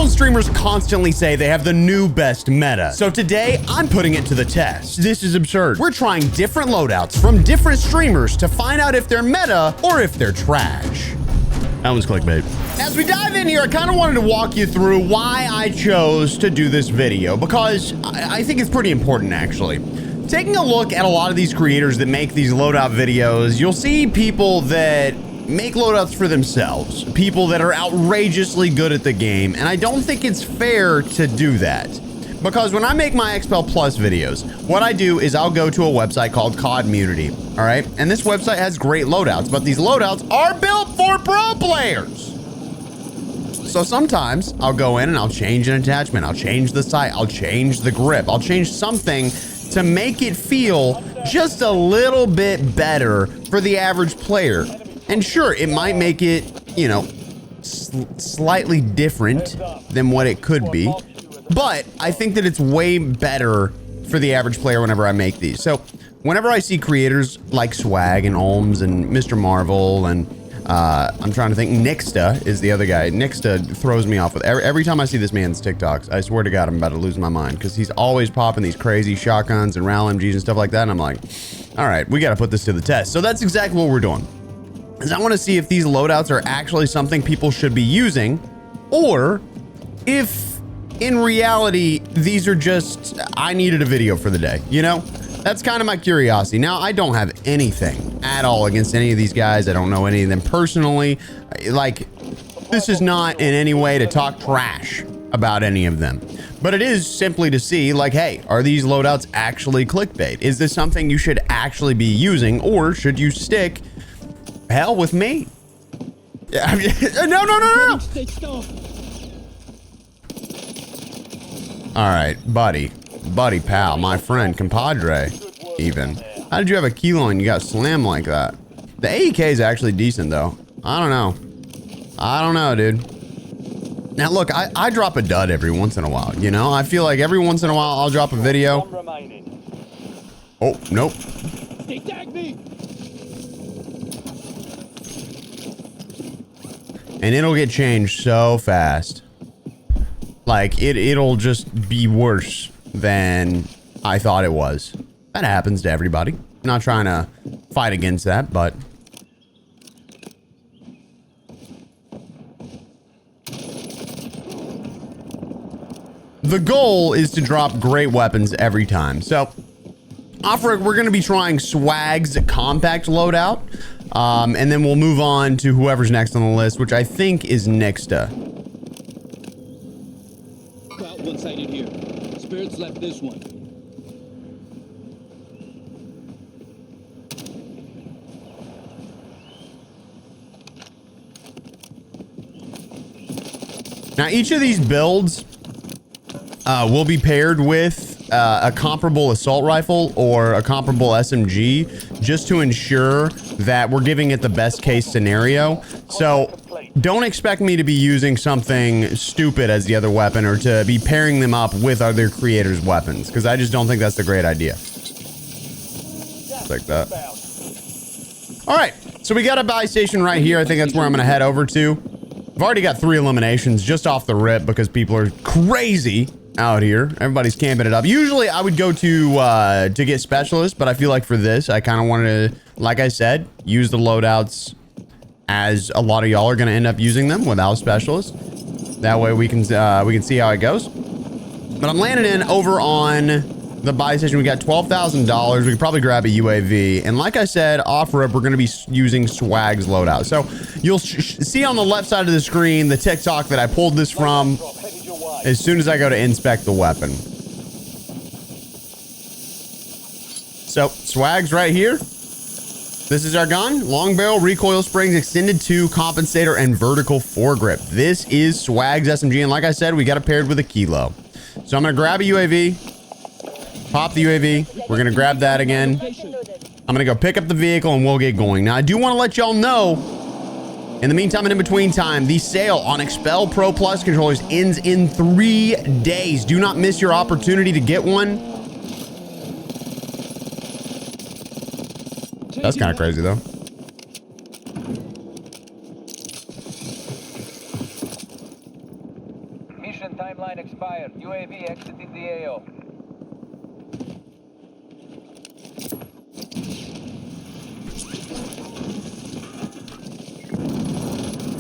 Warzone streamers constantly say they have the new best meta. So today, I'm putting it to the test. This is absurd. We're trying different loadouts from different streamers to find out if they're meta or if they're trash. That was clickbait. As we dive in here, I kind of wanted to walk you through why I chose to do this video, because I think it's pretty important, actually. Taking a look at a lot of these creators that make these loadout videos, you'll see people that make loadouts for themselves, people that are outrageously good at the game, and I don't think it's fair to do that. Because when I make my Expel Plus videos, what I do is I'll go to a website called Community, all right? And this website has great loadouts, but these loadouts are built for pro players. So sometimes I'll go in and I'll change an attachment, I'll change the sight, I'll change the grip, I'll change something to make it feel just a little bit better for the average player. And sure, it might make it, you know, slightly different than what it could be, but I think that it's way better for the average player whenever I make these. So whenever I see creators like Swagg and Ollms and MrMarvel and I'm trying to think, Nixstahh is the other guy. Nixstahh throws me off with every time I see this man's TikToks. I swear to God, I'm about to lose my mind because he's always popping these crazy shotguns and RAL MGs and stuff like that. And I'm like, all right, we got to put this to the test. So that's exactly what we're doing. Is I want to see if these loadouts are actually something people should be using, or if in reality, these are just, I needed a video for the day, you know? That's kind of my curiosity. Now, I don't have anything at all against any of these guys. I don't know any of them personally. Like, this is not in any way to talk trash about any of them, but it is simply to see, like, hey, are these loadouts actually clickbait? Is this something you should actually be using, or should you stick hell with me? No. All right, buddy, pal, my friend, compadre, even. How did you have a kilo and you got slammed like that? The AEK is actually decent, though. I don't know, dude. Now, look, I drop a dud every once in a while, you know? I feel like every once in a while I'll drop a video. Oh, nope. And it'll get changed so fast. Like, it'll just be worse than I thought it was. That happens to everybody. I'm not trying to fight against that, but... the goal is to drop great weapons every time. So, we're going to be trying Swagg's compact loadout. And then we'll move on to whoever's next on the list, which I think is Nixstahh. One-sided here. Spirits left this one. Now, each of these builds will be paired with a comparable assault rifle or a comparable SMG, just to ensure that we're giving it the best case scenario. So don't expect me to be using something stupid as the other weapon, or to be pairing them up with other creators' weapons, because I just don't think that's a great idea. Like that. All right, so we got a buy station right here. I think that's where I'm gonna head over to. I've already got 3 eliminations just off the rip because people are crazy out here. Everybody's camping it up. Usually I would go to get specialists, but I feel like for this, I kind of wanted to, like I said, use the loadouts as a lot of y'all are going to end up using them without specialists. That way we can see how it goes. But I'm landing in over on the buy station. We got $12,000. We could probably grab a UAV. And like I said, off rip, we're going to be using Swagg's loadout. So you'll see on the left side of the screen the TikTok that I pulled this from as soon as I go to inspect the weapon. So Swagg's right here. This is our gun. Long barrel, recoil springs, extended 2, compensator, and vertical foregrip. This is Swagg's SMG. And like I said, we got it paired with a kilo. So I'm going to grab a UAV. Pop the UAV. We're going to grab that again. I'm going to go pick up the vehicle and we'll get going. Now, I do want to let y'all know, in the meantime and in between time, the sale on Expel Pro Plus controllers ends in 3 days. Do not miss your opportunity to get one. That's kind of crazy, though. Mission timeline expired. UAV exiting the AO.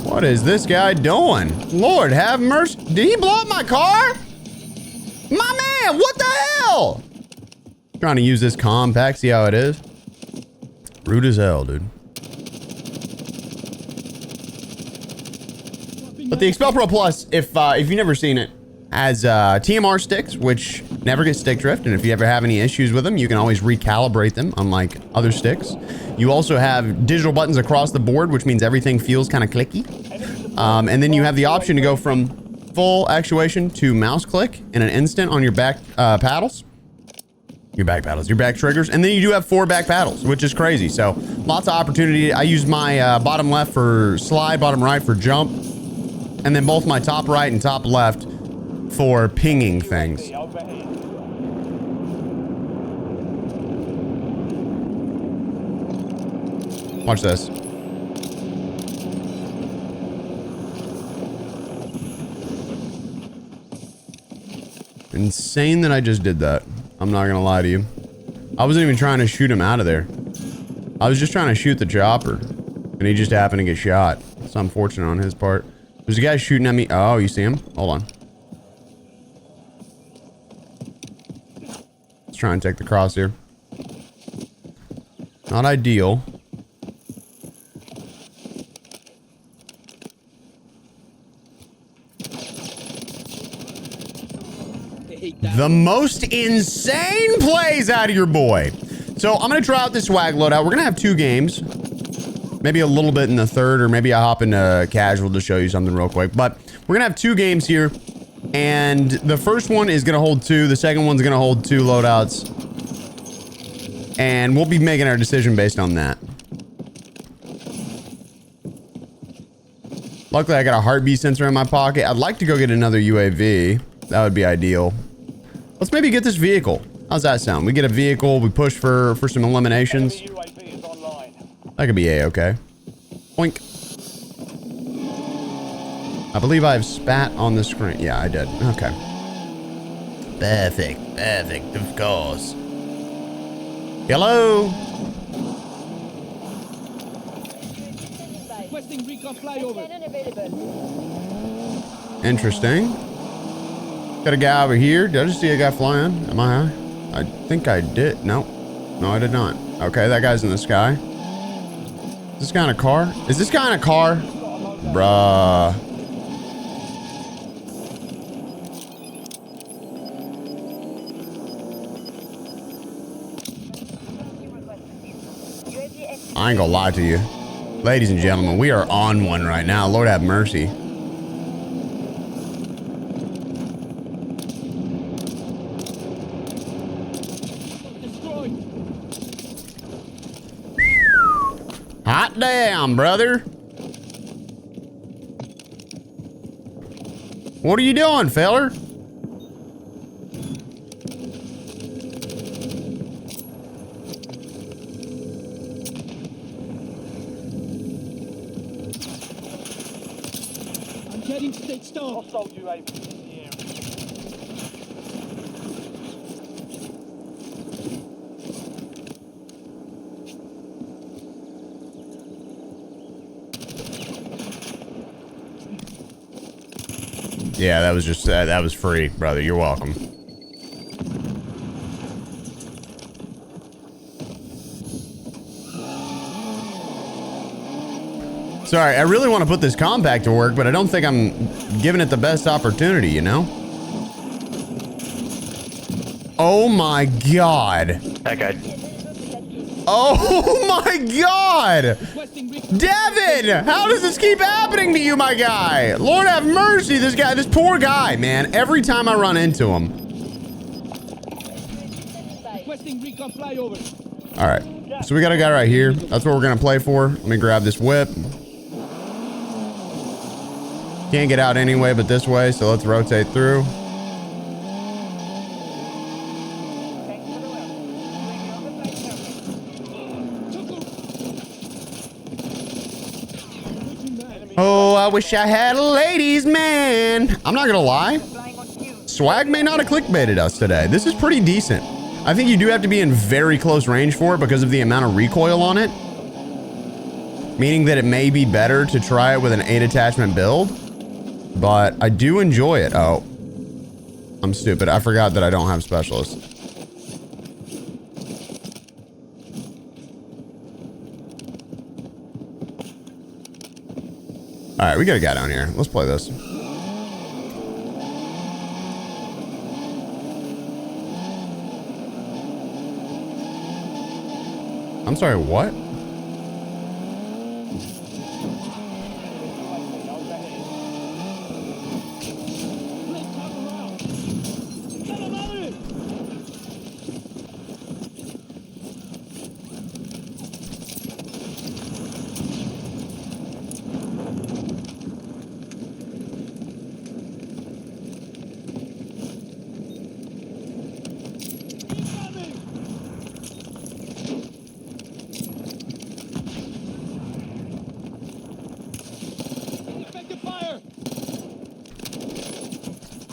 What is this guy doing? Lord have mercy. Did he blow up my car? My man, what the hell? Trying to use this compact, see how it is. Rude as hell, dude. But the Expel Pro Plus, if you've never seen it, has TMR sticks, which never get stick drift. And if you ever have any issues with them, you can always recalibrate them, unlike other sticks. You also have digital buttons across the board, which means everything feels kind of clicky. And then you have the option to go from full actuation to mouse click in an instant on your back paddles. Your back triggers. And then you do have 4 back paddles, which is crazy. So lots of opportunity. I use my bottom left for slide, bottom right for jump. And then both my top right and top left for pinging things. Watch this. Insane that I just did that. I'm not gonna lie to you. I wasn't even trying to shoot him out of there. I was just trying to shoot the chopper. And he just happened to get shot. It's unfortunate on his part. There's a guy shooting at me. Oh, you see him? Hold on. Let's try and take the crosshair. Not ideal. The most insane plays out of your boy. So I'm gonna try out this Swagg loadout. We're gonna have 2 games. Maybe a little bit in the third, or maybe I hop into casual to show you something real quick. But we're gonna have 2 games here. And the first one is gonna hold 2. The second one's gonna hold 2 loadouts. And we'll be making our decision based on that. Luckily, I got a heartbeat sensor in my pocket. I'd like to go get another UAV. That would be ideal. Let's maybe get this vehicle. How's that sound? We get a vehicle, we push for some eliminations. That could be A-okay. Boink. I believe I have spat on the screen. Yeah, I did. Okay. Perfect, of course. Hello? Requesting recon flyover. Interesting. Got a guy over here. Did I just see a guy flying? Am I high? I think I did. No. No, I did not. Okay, that guy's in the sky. Is this guy in a car? Is this guy in a car? Bruh. I ain't gonna lie to you. Ladies and gentlemen, we are on one right now. Lord have mercy. Hot damn, brother. What are you doing, feller? I'm getting stitched up. Yeah, that was just that was free, brother. You're welcome. Sorry, I really want to put this compact to work, but I don't think I'm giving it the best opportunity, you know? Oh my god. That guy. Oh my god! Devin! How does this keep happening to you, my guy? Lord have mercy, this guy, this poor guy, man. Every time I run into him. Alright, so we got a guy right here. That's what we're gonna play for. Let me grab this whip. Can't get out anyway but this way, so let's rotate through. Oh, I wish I had a ladies' man. I'm not gonna lie. Swagg may not have clickbaited us today. This is pretty decent. I think you do have to be in very close range for it because of the amount of recoil on it. Meaning that it may be better to try it with an 8 attachment build. But I do enjoy it. Oh, I'm stupid. I forgot that I don't have specialists. All right, we got a guy down here. Let's play this. I'm sorry, what?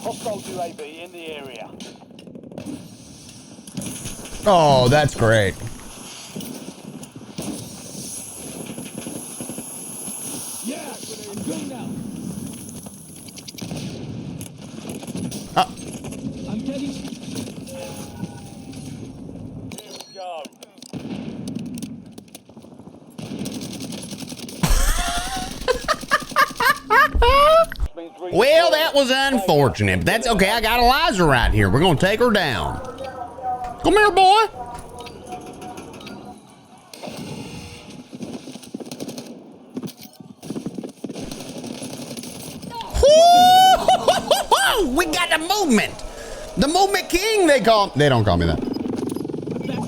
Hostile UAV in the area. Oh, that's great. Yeah, I'm going now. I'm getting. Here we go. Well, that was unfortunate, but that's okay. I got Eliza right here. We're gonna take her down. Come here, boy. Woo! We got the movement. The movement king, they don't call me that.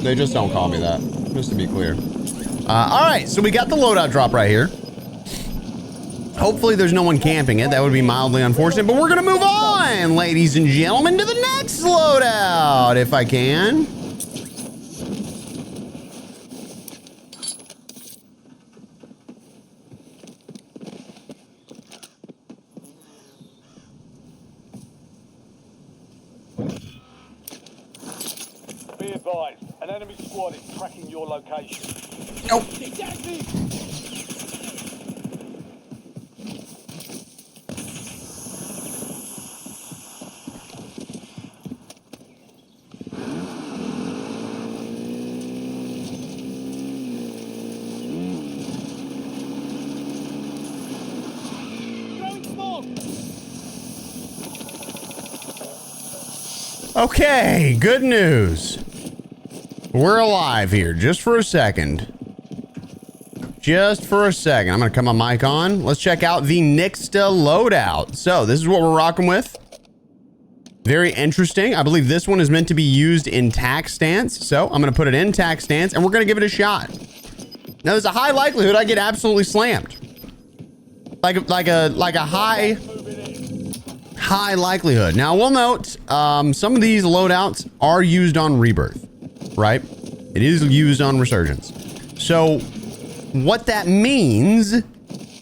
They just don't call me that, just to be clear. All right, so we got the loadout drop right here. Hopefully there's no one camping it. That would be mildly unfortunate, but we're gonna move on, ladies and gentlemen, to the next loadout, if I can. Be advised, an enemy squad is tracking your location. Nope. Exactly. Okay, good news. We're alive here, just for a second. Just for a second. I'm gonna cut my mic on. Let's check out the Nixstahh loadout. So this is what we're rocking with. Very interesting. I believe this one is meant to be used in tack stance. So I'm gonna put it in tack stance and we're gonna give it a shot. Now there's a high likelihood I get absolutely slammed. Like a high likelihood. Now, we'll note some of these loadouts are used on Rebirth, right? It is used on Resurgence. So what that means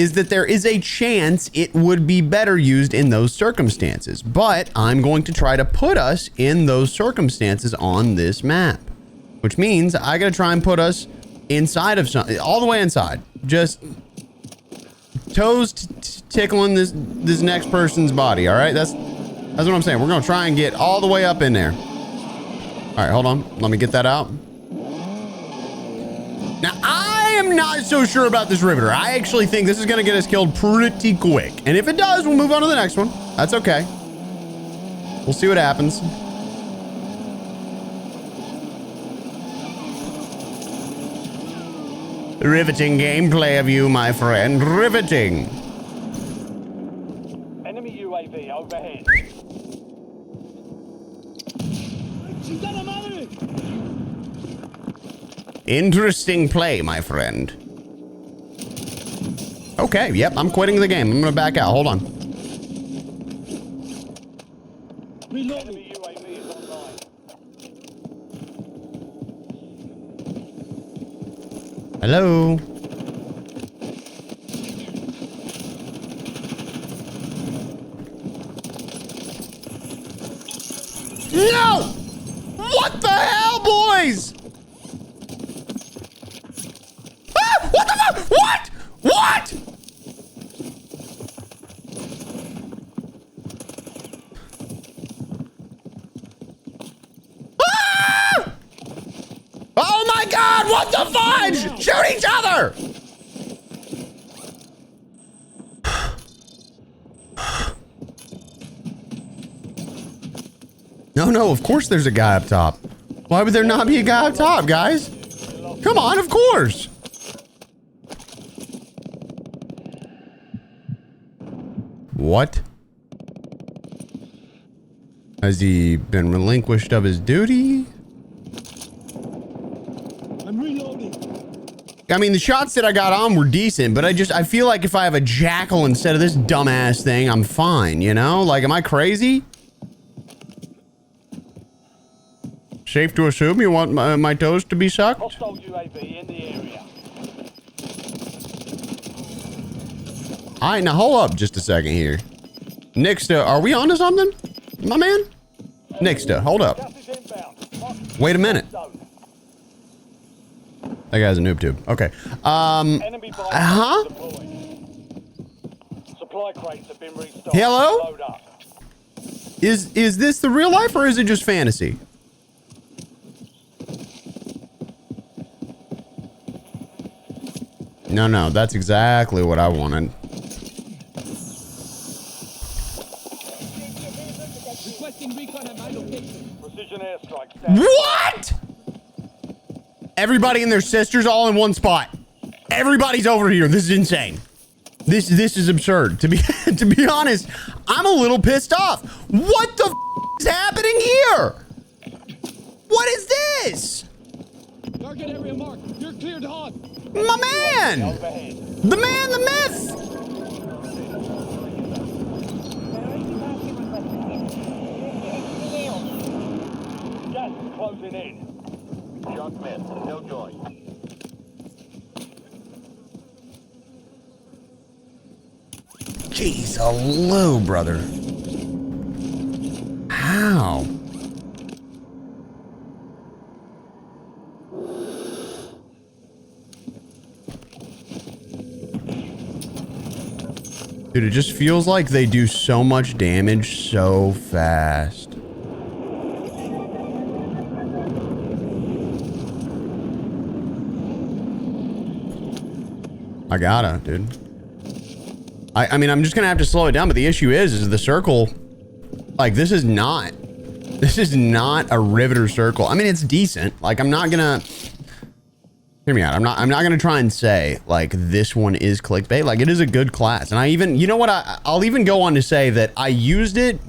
is that there is a chance it would be better used in those circumstances. But I'm going to try to put us in those circumstances on this map, which means I got to try and put us inside of something, all the way inside. Just toes tickling this next person's body. All right, that's what I'm saying. We're gonna try and get all the way up in there. All right, hold on, let me get that out. Now I am not so sure about this riveter. I actually think this is gonna get us killed pretty quick, and if it does, we'll move on to the next one. That's okay. We'll see what happens. Riveting gameplay of you, my friend. Riveting. Enemy UAV overhead. Interesting play, my friend. Okay, yep, I'm quitting the game. I'm gonna back out. Hold on. Enemy UAV is online. Hello. What the hell, boys? Ah, what the fuck? What? What? Ah! Oh my God, what the fudge? Shoot each other! No, of course there's a guy up top. Why would there not be a guy up top, guys? Come on, of course. What? Has he been relinquished of his duty? I'm reloading. I mean, the shots that I got on were decent, but I feel like if I have a jackal instead of this dumbass thing, I'm fine, you know? Like, am I crazy? Safe to assume you want my toes to be sucked? Hostile UAV in the area. All right, now hold up just a second here. Nixstahh, are we onto something, my man? Nixstahh, hold up. Gas is inbound. Wait a minute. That guy's a noob tube. Okay. Enemy Huh? deployed. Supply crates have been restocked. Hello? Load up. Is this the real life or is it just fantasy? No, that's exactly what I wanted. Requesting recon at my location. Precision airstrike. Stand. What? Everybody and their sisters all in one spot. Everybody's over here. This is insane. This is absurd. To be honest, I'm a little pissed off. What the is happening here? What is this? Target area marked. You're cleared hot. My man! Overhead. The man, the myth! Gas is closing in. Shot missed. No joy. Jeez, hello, brother. How? Dude, it just feels like they do so much damage so fast. I gotta, dude. I mean, I'm just gonna have to slow it down, but the issue is the circle, like, this is not a riveter circle. I mean, it's decent. Like, I'm not gonna, hear me out. I'm not gonna try and say, like, this one is clickbait. Like, it is a good class. And I even, you know what, I'll even go on to say that I used it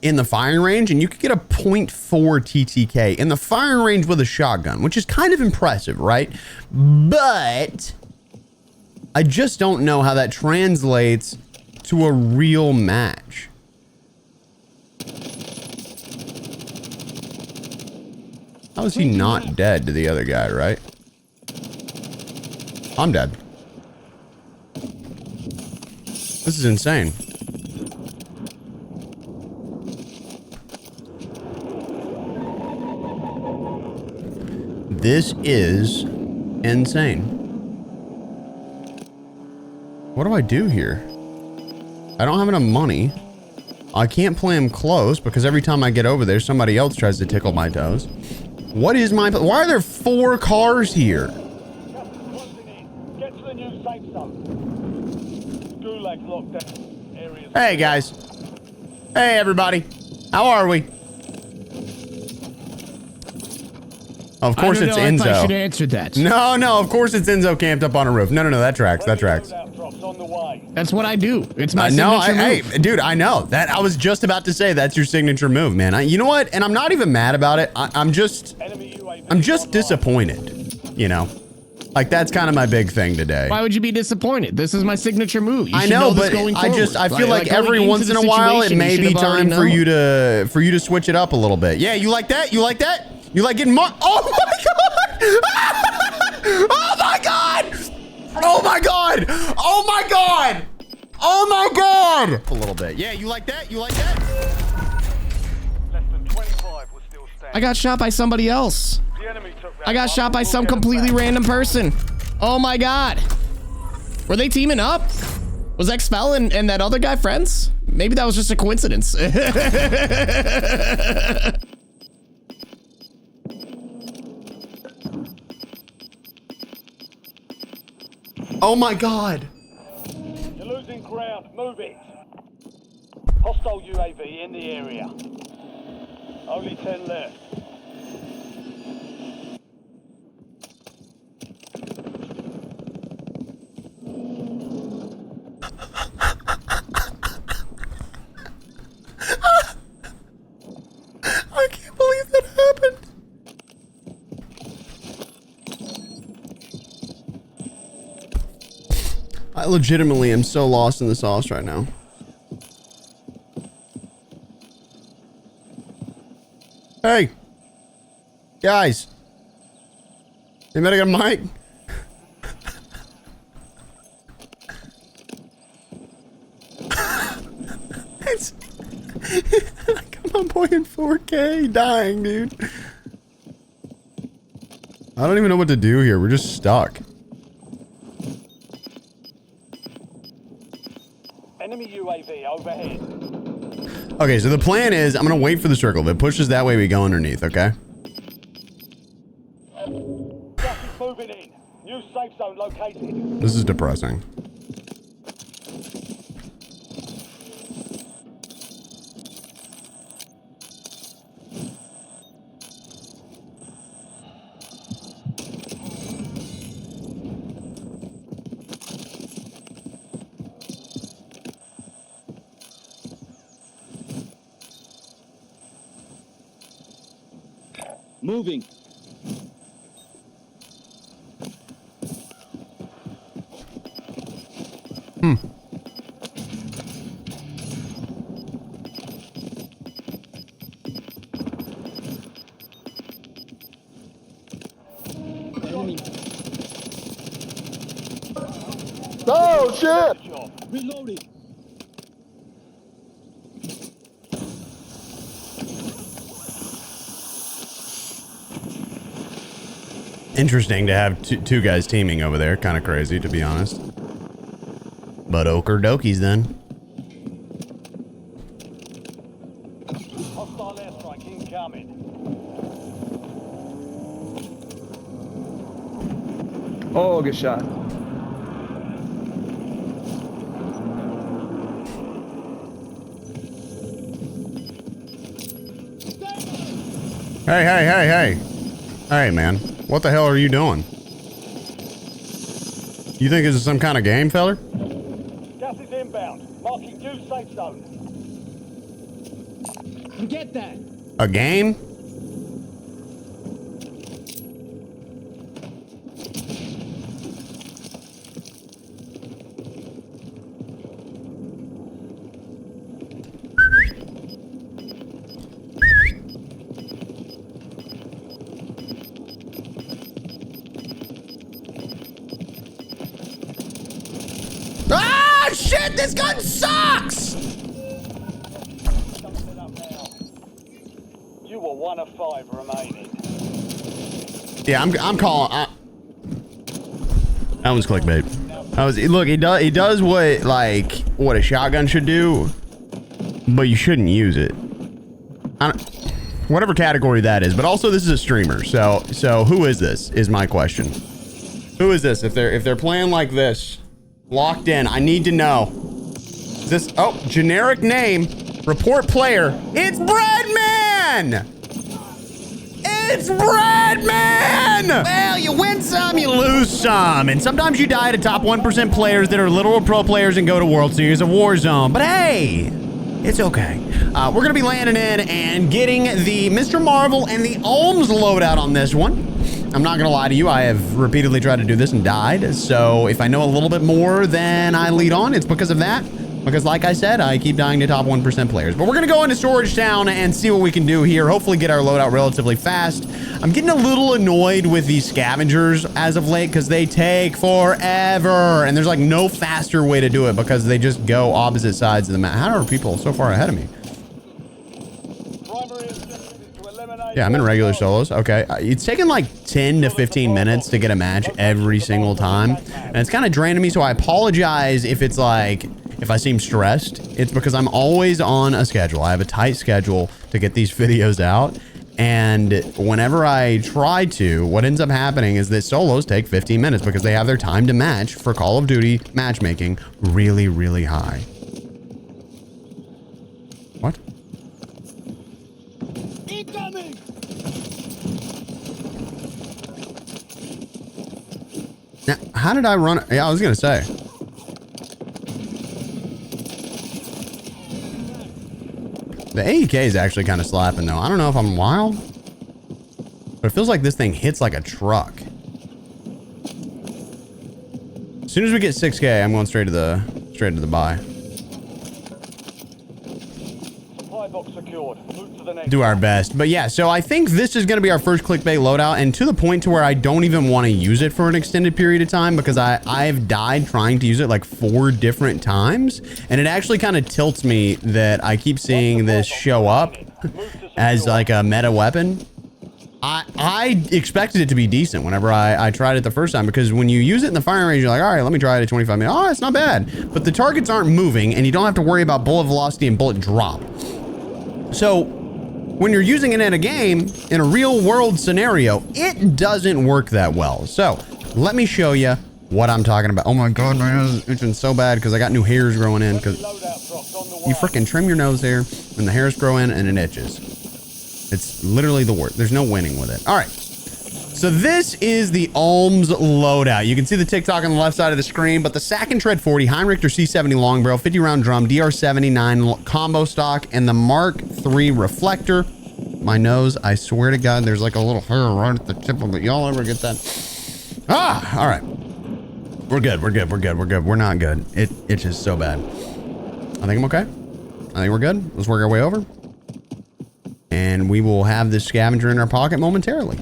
in the firing range, and you could get a 0.4 TTK in the firing range with a shotgun, which is kind of impressive, right? But I just don't know how that translates to a real match. How is he not dead to the other guy, right? I'm dead. This is insane. This is insane. What do I do here? I don't have enough money. I can't play him close because every time I get over there, somebody else tries to tickle my toes. What is my... Why are there 4 cars here? Gas is closing in. Get to the new safe zone. Gulag's locked down. Areas. Hey, guys. Hey, everybody. How are we? Of course it's Enzo. I should have answered that. No, of course it's Enzo camped up on a roof. No, that tracks. That tracks. Loadout drops on the way. That's what I do. It's my No, signature move. hey, dude, I know that. I was just about to say that's your signature move, man. You know what? And I'm not even mad about it. I'm just Enemy UAV online. disappointed. You know, like that's kind of my big thing today. Why would you be disappointed? This is my signature move. You I should know, this but going I forward. feel like every going once in into a the while it situation, may you be should have time already for you to switch it up a little bit. Yeah, you like that? You like that? You like getting more? Oh my god! Oh my god! Oh my god! Oh my god! Oh my god! A little bit. Yeah, you like that? You like that? Less than 25 will still I got shot by somebody else. The enemy took that I got one. shot by We'll some get 'em completely back. random person. Oh my God. Were they teaming up? Was Expel and that other guy friends? Maybe that was just a coincidence. Oh my God. You're losing ground. Move it. Hostile UAV in the area. Only 10 left. I can't believe that happened. I legitimately am so lost in the sauce right now. Hey, guys, anybody got a mic? It's come on, boy, in 4K, dying, dude. I don't even know what to do here. We're just stuck. Enemy UAV overhead. Okay, so the plan is I'm gonna wait for the circle. If it pushes that way, we go underneath, okay? Gas is moving in. New safe zone located. This is depressing. Moving. Enemy. Oh, shit! Good job. Reloading. Interesting to have two guys teaming over there. Kind of crazy, to be honest. But oker dokies then. Hostile airstrike incoming. Oh, good shot. Hey, hey, hey, hey. Hey, man. What the hell are you doing? You think this is some kind of game, feller? Gas is inbound. Marking new safe zone. Forget that. A game? Ah, shit, this gun sucks! Something up now. You were 1 of 5 remaining. Yeah, I'm calling. That was clickbait. That was, look, he does what a shotgun should do, but you shouldn't use it. Whatever category that is. But also, this is a streamer, so who is this? Is my question. Who is this? If they're playing like this, locked in, I need to know. Is this generic name? Report player. It's Breadman! It's Breadman! Well, you win some, you lose some. And sometimes you die to top 1% players that are literal pro players and go to World Series of Warzone. But hey, it's okay. We're going to be landing in and getting the Mr. Marvel and the Ollms loadout on this one. I'm not going to lie to you. I have repeatedly tried to do this and died. So if I know a little bit more than I lead on, it's because of that. Because like I said, I keep dying to top 1% players. But we're going to go into Storage Town and see what we can do here. Hopefully get our loadout relatively fast. I'm getting a little annoyed with these scavengers as of late because they take forever. And there's like no faster way to do it because they just go opposite sides of the map. How are people so far ahead of me? Primary objective is to Yeah, I'm in regular solos. Okay. It's taken like 10 to 15 minutes to get a match every single time. And it's kind of draining me. So I apologize if it's like, if I seem stressed. It's because I'm always on a schedule. I have a tight schedule to get these videos out. And whenever I try to, what ends up happening is that solos take 15 minutes because they have their time to match for Call of Duty matchmaking really, really high. What? Incoming! Now, how did I run? Yeah, I was going to say. The AEK is actually kind of slapping though. I don't know if I'm wild, but it feels like this thing hits like a truck. As soon as we get 6K, I'm going straight to the buy. Supply box secured. Move to the next. Do our best. But yeah, so I think this is going to be our first clickbait loadout, and to the point to where I don't even want to use it for an extended period of time because I've died trying to use it like 4 different times, and it actually kind of tilts me that I keep seeing this show up as like a meta weapon. I expected it to be decent whenever I tried it the first time, because when you use it in the firing range, you're like, all right, let me try it at 25 minutes. Oh, it's not bad. But the targets aren't moving, and you don't have to worry about bullet velocity and bullet drop. So when you're using it in a game, in a real world scenario, it doesn't work that well. So let me show you what I'm talking about. Oh my God, my nose is itching so bad because I got new hairs growing in, because you freaking trim your nose hair and the hairs grow in and it itches. It's literally the worst. There's no winning with it. All right. So this is the Ollms loadout. You can see the TikTok on the left side of the screen, but the Sack and Tread 40, Heinrichter C70 long barrel, 50 round drum, DR79 combo stock, and the Mark III reflector. My nose, I swear to God, there's like a little hair right at the tip of it. Y'all ever get that? Ah, all right. We're good. We're good. We're good. We're good. We're not good. It itches so bad. I think I'm okay. I think we're good. Let's work our way over. And we will have this scavenger in our pocket momentarily.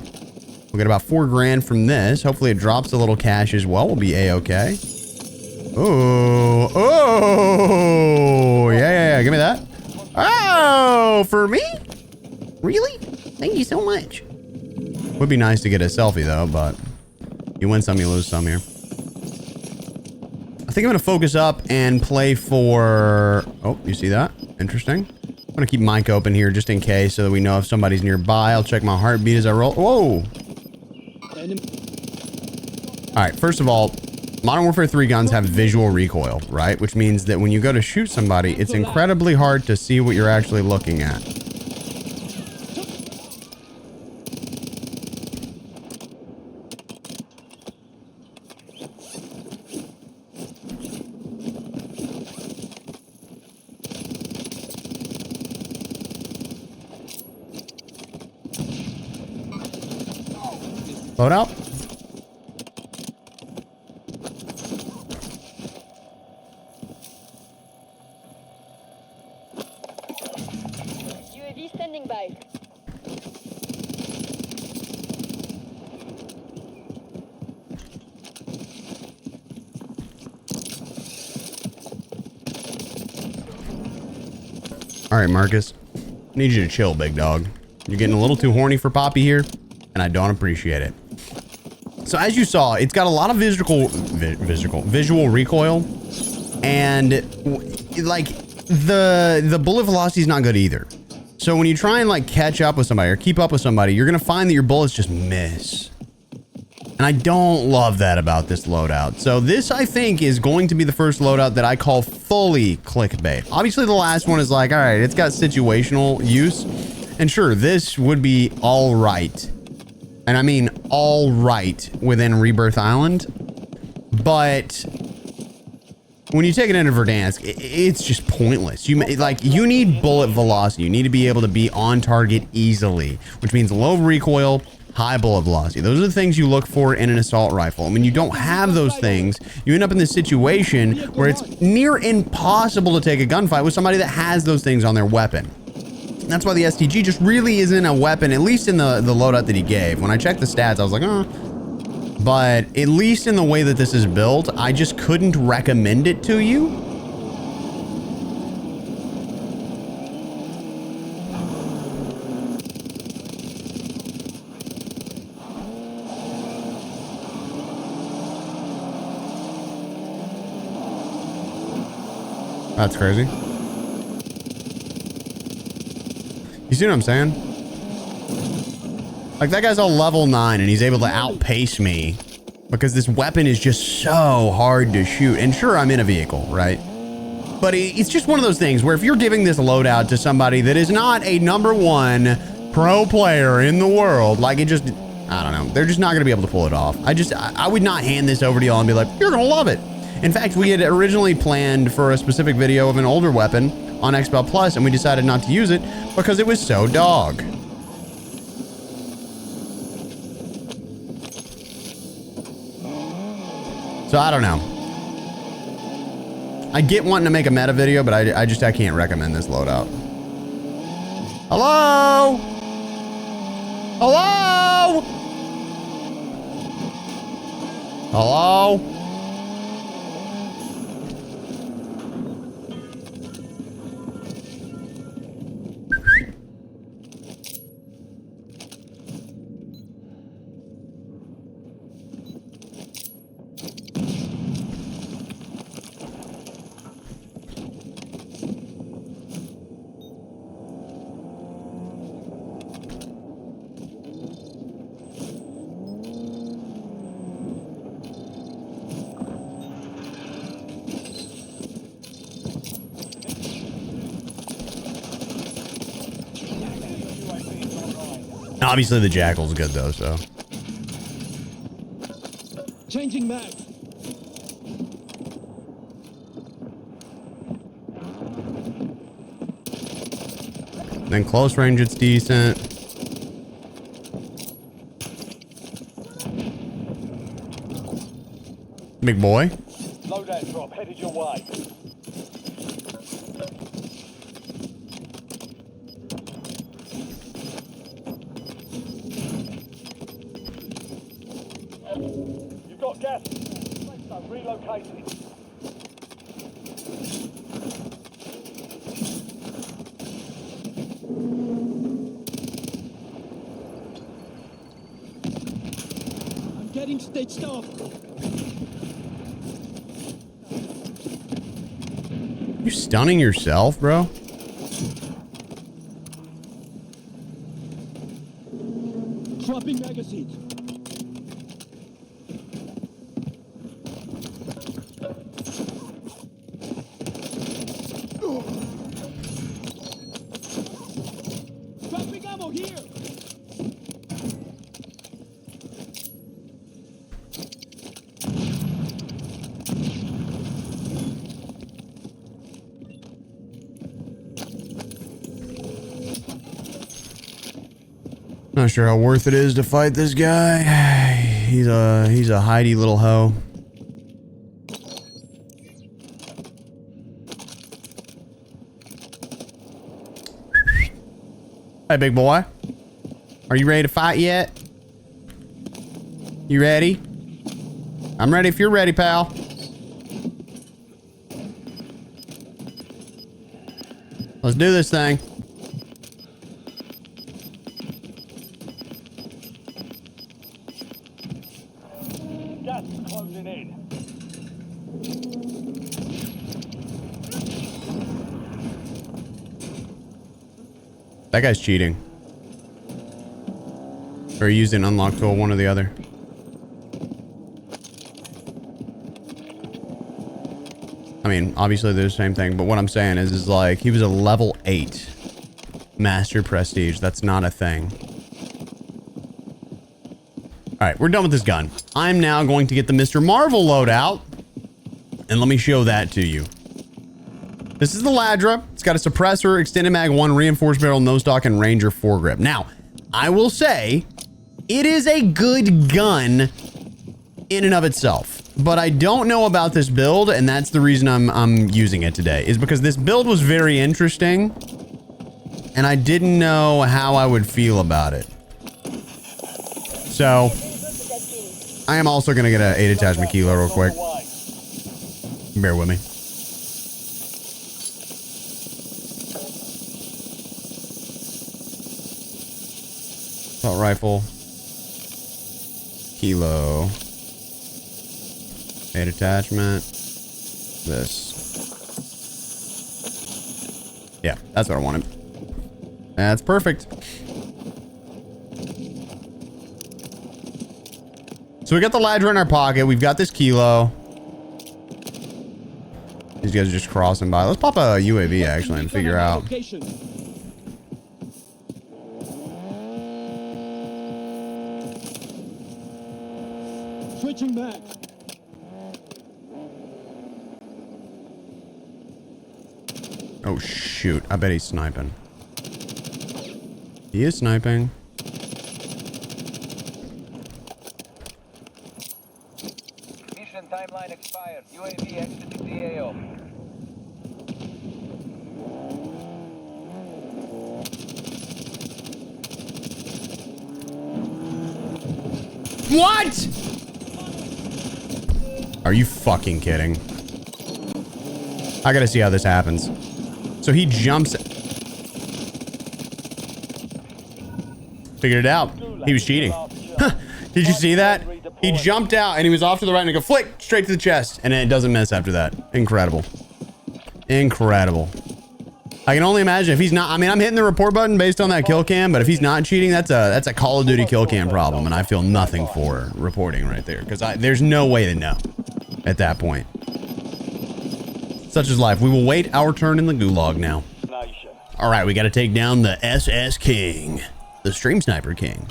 We'll get about 4 grand from this. Hopefully it drops a little cash as well. We'll be A-okay. Oh, oh, yeah. Give me that. Oh, for me? Really? Thank you so much. Would be nice to get a selfie though, but you win some, you lose some here. I think I'm gonna focus up and play for, oh, you see that? Interesting. I'm gonna keep mic open here just in case so that we know if somebody's nearby. I'll check my heartbeat as I roll. Whoa. All right, first of all, Modern Warfare 3 guns have visual recoil, right? Which means that when you go to shoot somebody, it's incredibly hard to see what you're actually looking at. Load out. UAV standing by. All right, Marcus. I need you to chill, big dog. You're getting a little too horny for Poppy here, and I don't appreciate it. So as you saw, it's got a lot of visual recoil, and like the bullet velocity is not good either. So when you try and like catch up with somebody or keep up with somebody, you're gonna find that your bullets just miss. And I don't love that about this loadout. So this, I think, is going to be the first loadout that I call fully clickbait. Obviously the last one is like, all right, it's got situational use, and sure, this would be all right. And I mean all right within Rebirth Island, but when you take it into Verdansk, it's just pointless. You need bullet velocity. You need to be able to be on target easily, which means low recoil, high bullet velocity. Those are the things you look for in an assault rifle. I mean, you don't have those things. You end up in this situation where it's near impossible to take a gunfight with somebody that has those things on their weapon. That's why the STG just really isn't a weapon, at least in the loadout that he gave. When I checked the stats, I was like, oh. But at least in the way that this is built, I just couldn't recommend it to you. That's crazy. You see what I'm saying? Like, that guy's all level 9 and he's able to outpace me because this weapon is just so hard to shoot. And sure, I'm in a vehicle, right? But it's just one of those things where if you're giving this loadout to somebody that is not a #1 pro player in the world, like, it just, I don't know. They're just not going to be able to pull it off. I would not hand this over to y'all and be like, you're going to love it. In fact, we had originally planned for a specific video of an older weapon on Expel Plus, and we decided not to use it because it was so dog. So I don't know. I get wanting to make a meta video, but I can't recommend this loadout. Hello? Hello? Hello? Obviously the Jackal's good though, so. Changing map. Then close range, it's decent. Big boy. Loadout drop headed your way. You've got gas. Relocated. I'm getting stitched off. You stunning yourself, bro? Dropping magazines. Dropping ammo here. Not sure how worth it is to fight this guy. He's a hidey little hoe. Hey, big boy. Are you ready to fight yet? You ready? I'm ready if you're ready, pal. Let's do this thing. Gas is closing in. That guy's cheating. Or using unlock tool, one or the other. I mean, obviously they're the same thing, but what I'm saying is like, he was a level 8 Master Prestige. That's not a thing. Alright, we're done with this gun. I'm now going to get the Mr. Marvel loadout, and let me show that to you. This is the Ladra. It's got a suppressor, extended mag 1, reinforced barrel, no stock, and Ranger foregrip. Now, I will say, it is a good gun in and of itself, but I don't know about this build, and that's the reason I'm using it today, is because this build was very interesting, and I didn't know how I would feel about it. So, I am also going to get an 8 attachment kilo real quick. Bear with me. Assault rifle. Kilo. 8 attachment. This. Yeah, that's what I wanted. That's perfect. So we got the ladder in our pocket. We've got this kilo. These guys are just crossing by. Let's pop a UAV actually and figure out. Switching back. Oh shoot, I bet he's sniping. He is sniping. Mission timeline expired. UAV exiting the AO. What? Are you fucking kidding? I gotta see how this happens. So he jumps. Figured it out. He was cheating. Did you see that? He jumped out and he was off to the right and go flick straight to the chest. And then it doesn't miss after that. Incredible. Incredible. I can only imagine if he's not, I mean, I'm hitting the report button based on that kill cam, but if he's not cheating, that's a Call of Duty kill cam problem. And I feel nothing for reporting right there because there's no way to know at that point. Such is life. We will wait our turn in the gulag now. All right, we got to take down the SS King, the Stream Sniper King.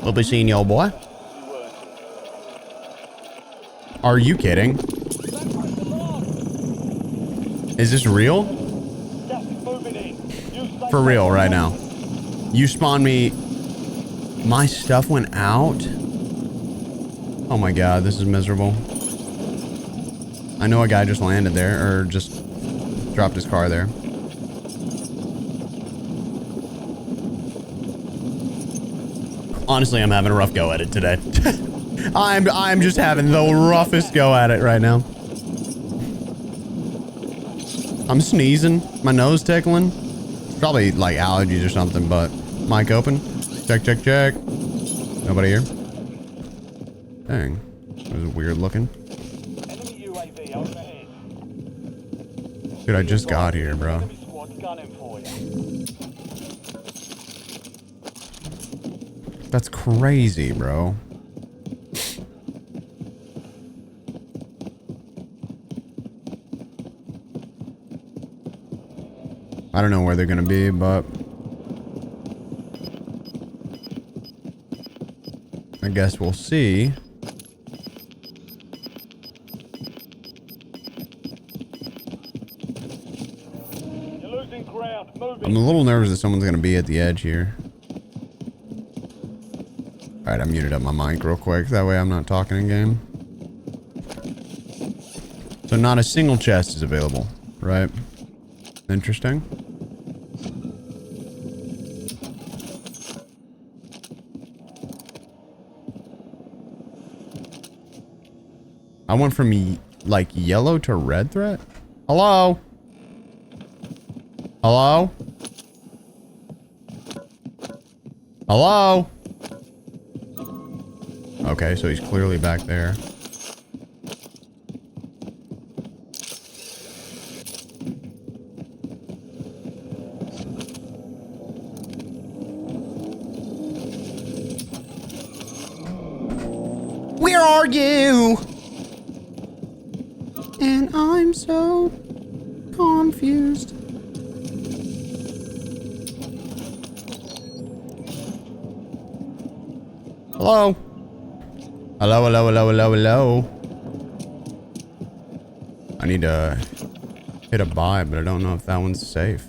We'll be seeing you, old boy. Are you kidding? Is this real? For real right now. You spawned me. My stuff went out. Oh my god, this is miserable. I know a guy just landed there, or just dropped his car there. Honestly, I'm having a rough go at it today. I'm just having the roughest go at it right now. I'm sneezing. My nose tickling. It's probably like allergies or something, but mic open. Check, check, check. Nobody here. Dang. That was weird looking. Dude, I just got here, bro. That's crazy, bro. I don't know where they're gonna be, but I guess we'll see. You're losing ground. Move I'm a little nervous that someone's gonna be at the edge here. Alright, I muted up my mic real quick. That way I'm not talking in game. So not a single chest is available, right? Interesting. I went from like yellow to red threat? Hello? Hello? Hello? Okay, so he's clearly back there. Where are you? And I'm so confused. Hello? Hello, hello, hello, hello, hello. I need to hit a buy, but I don't know if that one's safe.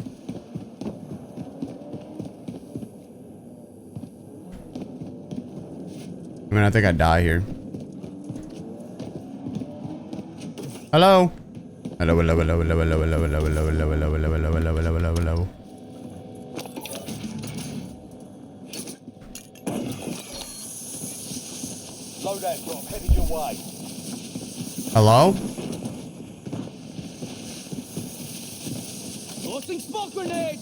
I mean, I think I'd die here. Hello? Hello, hello, hello, hello, hello, hello, hello, hello, hello, hello, hello, hello, hello, hello, hello, hello. Loadout drop headed your way. Hello? Tossing smoke grenade!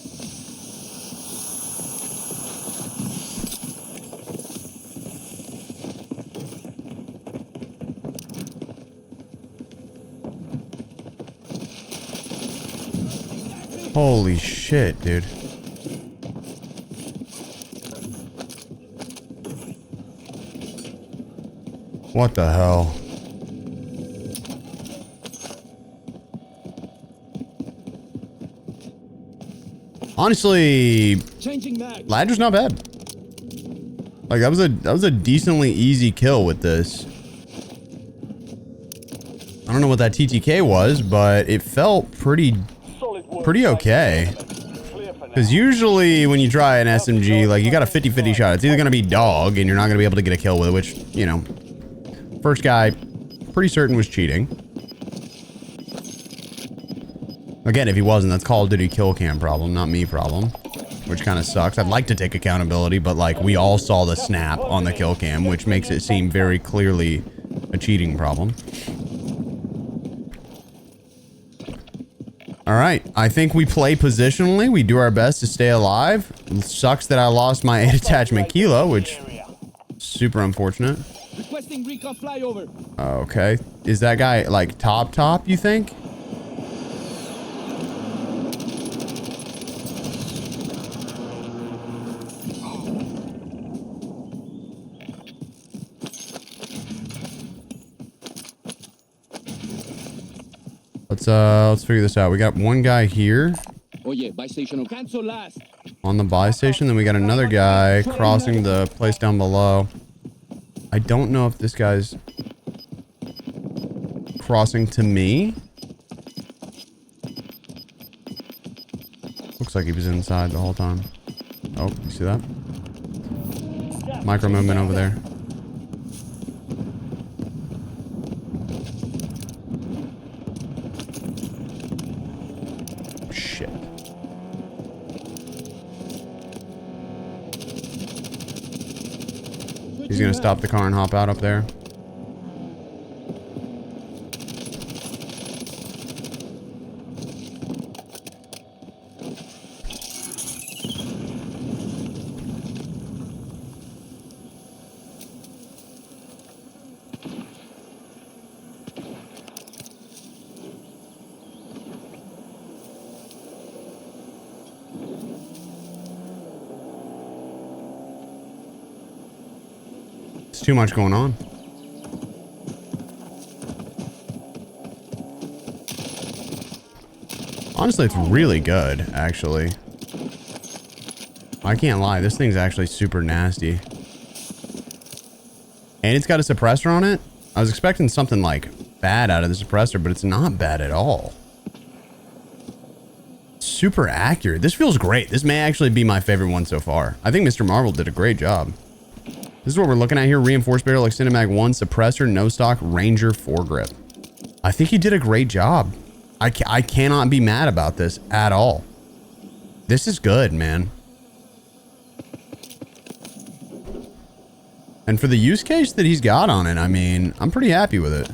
Holy shit, dude. What the hell? Honestly, Changing mag. ladder's not bad. Like that was a decently easy kill with this. I don't know what that TTK was, but it felt pretty okay. Because usually when you try an SMG, like you got a 50-50 shot. It's either going to be dog and you're not going to be able to get a kill with it, which, you know, first guy pretty certain was cheating. Again, if he wasn't, that's Call of Duty kill cam problem, not me problem, which kind of sucks. I'd like to take accountability, but like we all saw the snap on the kill cam, which makes it seem very clearly a cheating problem. All right, I think we play positionally. We do our best to stay alive. It sucks that I lost my 8 attachment kilo, which is super unfortunate. Requesting recon flyover. Okay, is that guy like top, you think? Let's figure this out. We got one guy here Oh yeah, buy station. Cancel last. on the buy station. Then we got another guy crossing the place down below. I don't know if this guy's crossing to me. Looks like he was inside the whole time. Oh, you see that? Micro movement over there. Shit. He's gonna stop the car and hop out up there. It's too much going on. Honestly, it's really good, actually. I can't lie, this thing's actually super nasty. And it's got a suppressor on it. I was expecting something like bad out of the suppressor, but it's not bad at all. Super accurate. This feels great. This may actually be my favorite one so far. I think Mr. Marvel did a great job. This is what we're looking at here. Reinforced barrel, extended mag 1, suppressor, no stock, Ranger, foregrip. I think he did a great job. I cannot be mad about this at all. This is good, man. And for the use case that he's got on it, I mean, I'm pretty happy with it.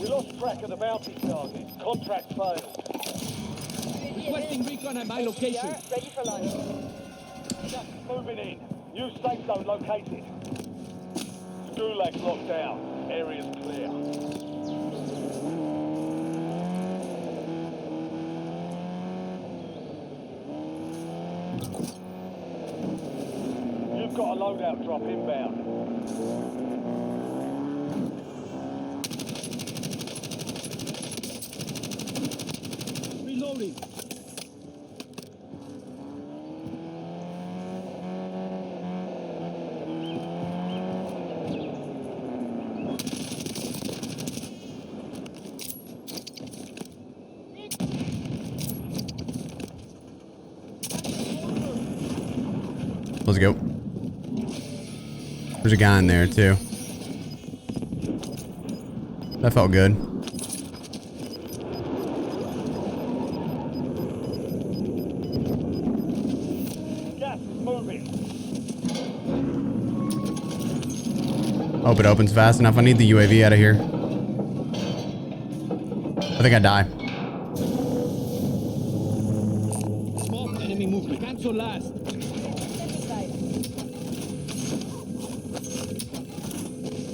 We lost track of the bounty target. Contract failed. Requesting recon at my location. Ready for launch. Moving in. New safe zone located. Gulag's locked down. Area's clear. You've got a loadout drop inbound. Reloading. Let's go. There's a guy in there too. That felt good. Gas is moving. Hope it opens fast enough. I need the UAV out of here. I think I die. Smoke enemy movement. Cancel last.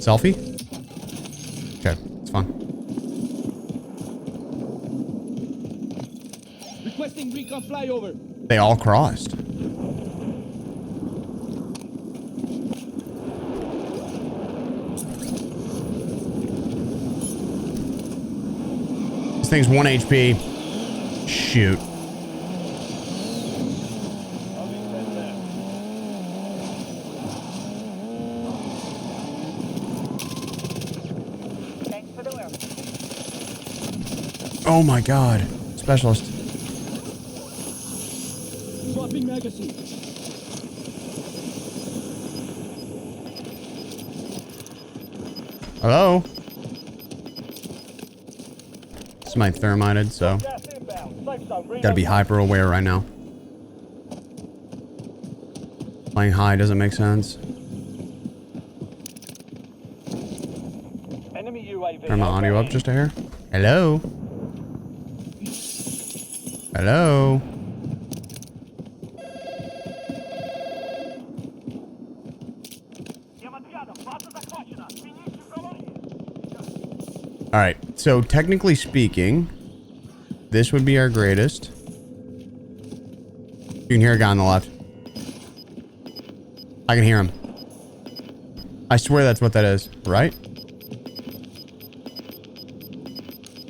Selfie? Okay, it's fine. Requesting recon flyover. They all crossed. This thing's 1 HP. Shoot. Oh my god. Specialist. Swapping magazine. Hello? This might thermited, so Gas inbound. Safe zone. gotta be hyper aware right now. Playing high doesn't make sense. Enemy UAV. Turn my audio up just a hair. Hello? Hello? All right, so technically speaking, this would be our greatest. You can hear a guy on the left. I can hear him. I swear that's what that is, right?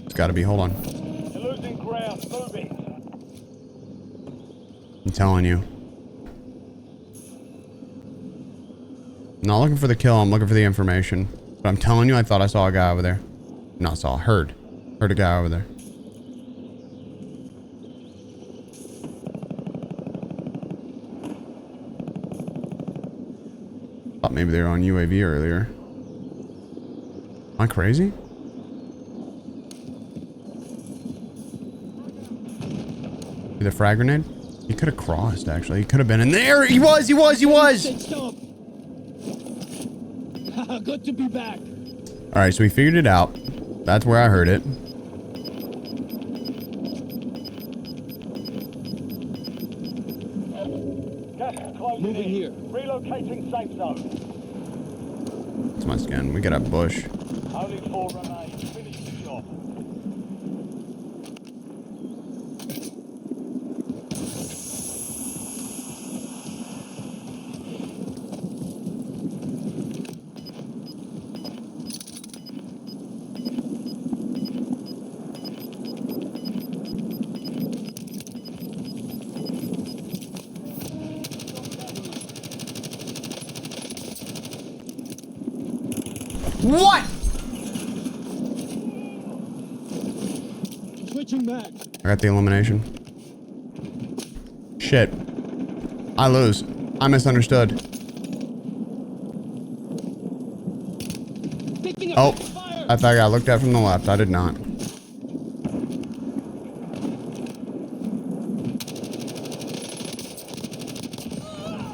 It's gotta be, hold on. You're losing ground. Move it. I'm telling you. I'm not looking for the kill, I'm looking for the information. But I'm telling you, I thought I saw a guy over there. No, heard a guy over there. Thought maybe they were on UAV earlier. Am I crazy? The frag grenade? He could have crossed, actually. He could have been in there. He was. Stop. Good to be back. All right, so we figured it out. That's where I heard it. Gas is closing Moving in. here. Relocating safe zone. It's my skin. We got a bush. Only 4 remain. Finish the job. What? Switching back. I got the elimination. Shit. I lose. I misunderstood. Picking up Oh, fire. I thought I got looked at from the left. I did not.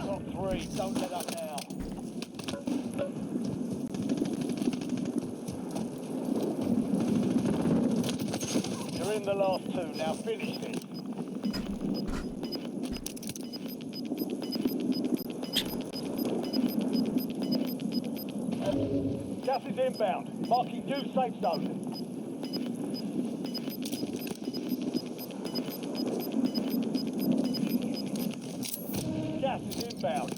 Top 3. Don't let up now. You're in the last 2. Now finish this. Gas is inbound. Marking new safe zone. Gas is inbound.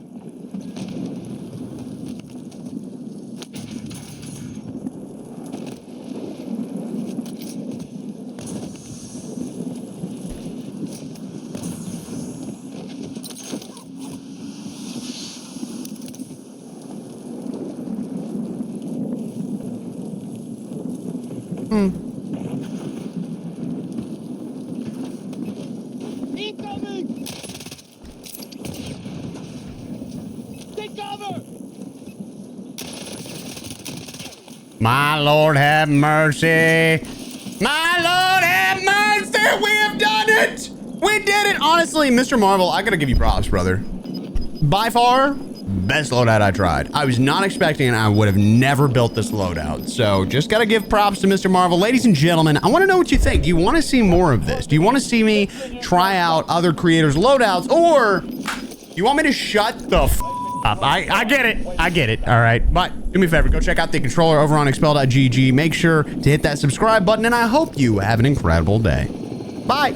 Incoming. Take cover. My Lord have mercy. My Lord have mercy. We have done it. We did it. Honestly, Mr. Marvel, I gotta give you props, brother. By far, best loadout I tried. I was not expecting it. I would have never built this loadout. So just gotta give props to Mr. Marvel. Ladies and gentlemen, I want to know what you think. Do you want to see more of this? Do you want to see me try out other creators' loadouts? Or you want me to shut the f I get it. I get it. All right. But do me a favor. Go check out the controller over on expel.gg. Make sure to hit that subscribe button, and I hope you have an incredible day. Bye.